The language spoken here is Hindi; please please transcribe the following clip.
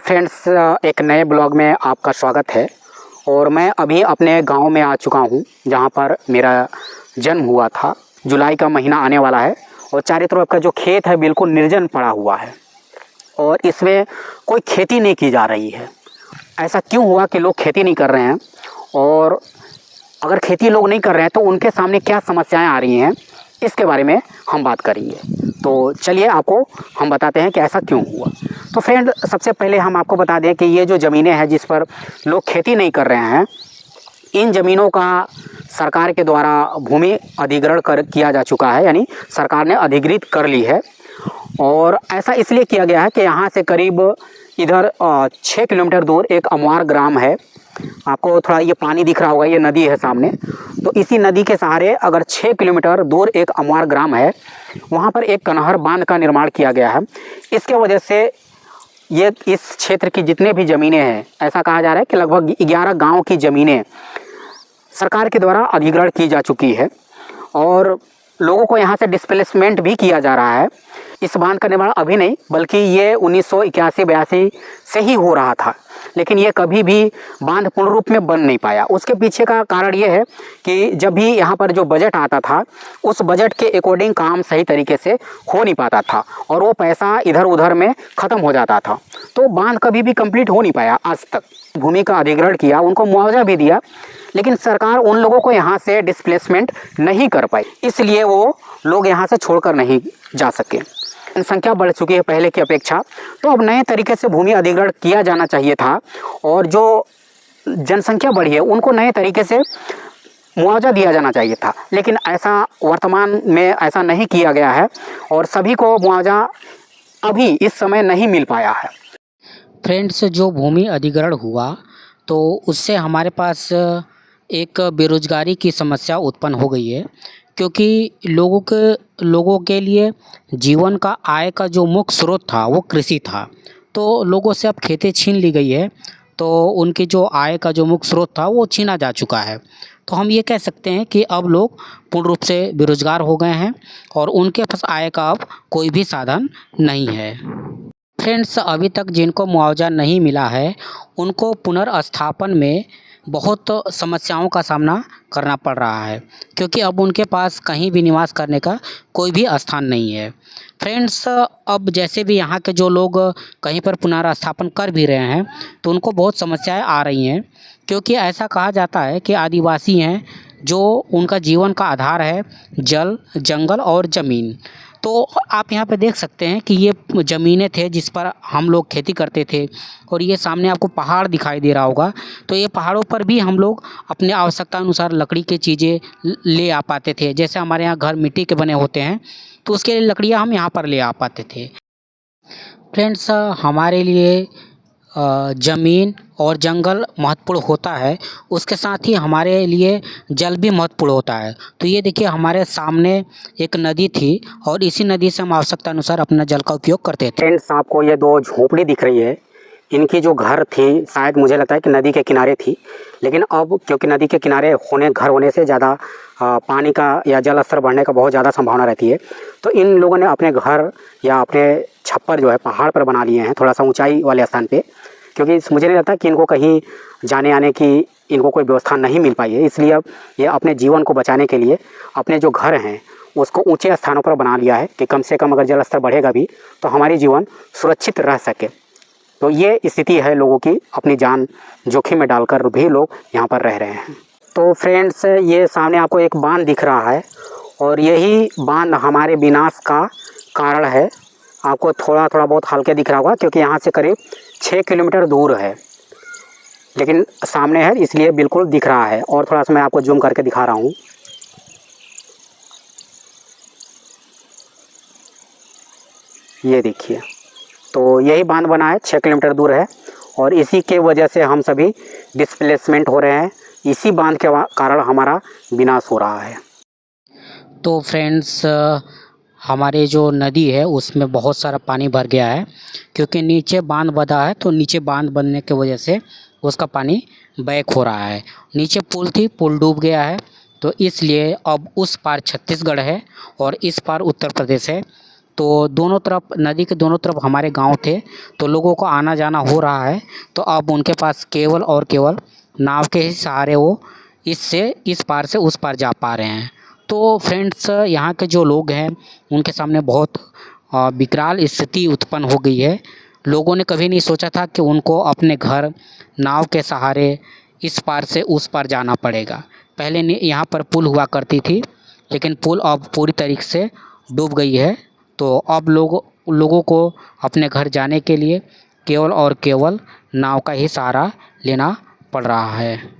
फ्रेंड्स, एक नए ब्लॉग में आपका स्वागत है। और मैं अभी अपने गांव में आ चुका हूं, जहां पर मेरा जन्म हुआ था। जुलाई का महीना आने वाला है और चारों तरफ का जो खेत है बिल्कुल निर्जन पड़ा हुआ है और इसमें कोई खेती नहीं की जा रही है। ऐसा क्यों हुआ कि लोग खेती नहीं कर रहे हैं, और अगर खेती लोग नहीं कर रहे हैं तो उनके सामने क्या समस्याएं आ रही हैं, इसके बारे में हम बात करेंगे। तो चलिए आपको हम बताते हैं कि ऐसा क्यों हुआ। तो फ्रेंड, सबसे पहले हम आपको बता दें कि ये जो ज़मीनें हैं जिस पर लोग खेती नहीं कर रहे हैं, इन ज़मीनों का सरकार के द्वारा भूमि अधिग्रहण किया जा चुका है, यानी सरकार ने अधिग्रहित कर ली है। और ऐसा इसलिए किया गया है कि यहाँ से करीब इधर 6 किलोमीटर दूर एक अमवार ग्राम है। आपको थोड़ा ये पानी दिख रहा होगा, ये नदी है सामने। तो इसी नदी के सहारे अगर 6 किलोमीटर दूर एक अमवार ग्राम है, वहाँ पर एक कनहर बांध का निर्माण किया गया है। इसके वजह से ये इस क्षेत्र की जितने भी ज़मीनें हैं, ऐसा कहा जा रहा है कि लगभग 11 गांव की ज़मीनें सरकार के द्वारा अधिग्रहण की जा चुकी है और लोगों को यहाँ से डिस्प्लेसमेंट भी किया जा रहा है। इस बांध का निर्माण अभी नहीं, बल्कि ये 1981-82 से ही हो रहा था, लेकिन ये कभी भी बांध पूर्ण रूप में बन नहीं पाया। उसके पीछे का कारण ये है कि जब भी यहाँ पर जो बजट आता था, उस बजट के अकॉर्डिंग काम सही तरीके से हो नहीं पाता था और वो पैसा इधर उधर में ख़त्म हो जाता था। तो बांध कभी भी कंप्लीट हो नहीं पाया आज तक। भूमि का अधिग्रहण किया, उनको मुआवजा भी दिया, लेकिन सरकार उन लोगों को यहाँ से डिस्प्लेसमेंट नहीं कर पाई, इसलिए वो लोग यहाँ से छोड़कर नहीं जा सके। जनसंख्या बढ़ चुकी है पहले की अपेक्षा, तो अब नए तरीके से भूमि अधिग्रहण किया जाना चाहिए था और जो जनसंख्या बढ़ी है उनको नए तरीके से मुआवजा दिया जाना चाहिए था, लेकिन ऐसा वर्तमान में ऐसा नहीं किया गया है और सभी को मुआवजा अभी इस समय नहीं मिल पाया है। फ्रेंड्स, जो भूमि अधिग्रहण हुआ तो उससे हमारे पास एक बेरोजगारी की समस्या उत्पन्न हो गई है, क्योंकि लोगों के लिए जीवन का आय का जो मुख्य स्रोत था वो कृषि था। तो लोगों से अब खेती छीन ली गई है, तो उनकी जो आय का जो मुख्य स्रोत था वो छीना जा चुका है। तो हम ये कह सकते हैं कि अब लोग पूर्ण रूप से बेरोजगार हो गए हैं और उनके पास आय का अब कोई भी साधन नहीं है। फ्रेंड्स, अभी तक जिनको मुआवजा नहीं मिला है उनको पुनर्स्थापन में बहुत समस्याओं का सामना करना पड़ रहा है, क्योंकि अब उनके पास कहीं भी निवास करने का कोई भी स्थान नहीं है। फ्रेंड्स, अब जैसे भी यहाँ के जो लोग कहीं पर पुनर्स्थापन कर भी रहे हैं तो उनको बहुत समस्याएं आ रही हैं, क्योंकि ऐसा कहा जाता है कि आदिवासी हैं जो उनका जीवन का आधार है जल, जंगल और ज़मीन। तो आप यहाँ पे देख सकते हैं कि ये ज़मीनें थे जिस पर हम लोग खेती करते थे और ये सामने आपको पहाड़ दिखाई दे रहा होगा। तो ये पहाड़ों पर भी हम लोग अपने आवश्यकता अनुसार लकड़ी की चीज़ें ले आ पाते थे। जैसे हमारे यहाँ घर मिट्टी के बने होते हैं तो उसके लिए लकड़ियाँ हम यहाँ पर ले आ पाते थे। फ्रेंड्स, हमारे लिए ज़मीन और जंगल महत्वपूर्ण होता है, उसके साथ ही हमारे लिए जल भी महत्वपूर्ण होता है। तो ये देखिए, हमारे सामने एक नदी थी और इसी नदी से हम आवश्यकता अनुसार अपना जल का उपयोग करते थे। फ्रेंड्स, आपको ये दो झोपड़ी दिख रही है, इनकी जो घर थी शायद मुझे लगता है कि नदी के किनारे थी, लेकिन अब क्योंकि नदी के किनारे घर होने से ज़्यादा पानी का या जल स्तर बढ़ने का बहुत ज़्यादा संभावना रहती है, तो इन लोगों ने अपने घर या अपने छप्पर जो है पहाड़ पर बना लिए हैं, थोड़ा सा ऊंचाई वाले स्थान पे, क्योंकि मुझे नहीं लगता कि इनको कहीं जाने आने की इनको कोई व्यवस्था नहीं मिल पाई है। इसलिए अब ये अपने जीवन को बचाने के लिए अपने जो घर हैं उसको ऊंचे स्थानों पर बना लिया है कि कम से कम अगर जल स्तर बढ़ेगा भी तो हमारी जीवन सुरक्षित रह सके। तो ये स्थिति है लोगों की, अपनी जान जोखिम में डालकर भी लोग यहाँ पर रह रहे हैं। तो फ्रेंड्स, ये सामने आपको एक बांध दिख रहा है और यही बांध हमारे विनाश का कारण है। आपको थोड़ा बहुत हल्के दिख रहा होगा क्योंकि यहाँ से करीब 6 किलोमीटर दूर है, लेकिन सामने है इसलिए बिल्कुल दिख रहा है। और थोड़ा सा मैं आपको जूम करके दिखा रहा हूँ। ये देखिए, तो यही बांध बना है, 6 किलोमीटर दूर है और इसी के वजह से हम सभी डिस्प्लेसमेंट हो रहे हैं। इसी बांध के कारण हमारा विनाश हो रहा है। तो फ्रेंड्स, हमारे जो नदी है उसमें बहुत सारा पानी भर गया है, क्योंकि नीचे बांध बंधा है। तो नीचे बांध बनने की वजह से उसका पानी बैक हो रहा है। नीचे पुल थी, पुल डूब गया है, तो इसलिए अब उस पार छत्तीसगढ़ है और इस पार उत्तर प्रदेश है। तो दोनों तरफ नदी के दोनों तरफ हमारे गांव थे, तो लोगों को आना जाना हो रहा है। तो अब उनके पास केवल और केवल नाव के ही सहारे वो इससे इस पार से उस पार जा पा रहे हैं। तो फ्रेंड्स, यहाँ के जो लोग हैं उनके सामने बहुत विकराल स्थिति उत्पन्न हो गई है। लोगों ने कभी नहीं सोचा था कि उनको अपने घर नाव के सहारे इस पार से उस पार जाना पड़ेगा। पहले यहाँ पर पुल हुआ करती थी, लेकिन पुल अब पूरी तरीके से डूब गई है। तो अब लोगों को अपने घर जाने के लिए केवल और केवल नाव का ही सहारा लेना पड़ रहा है।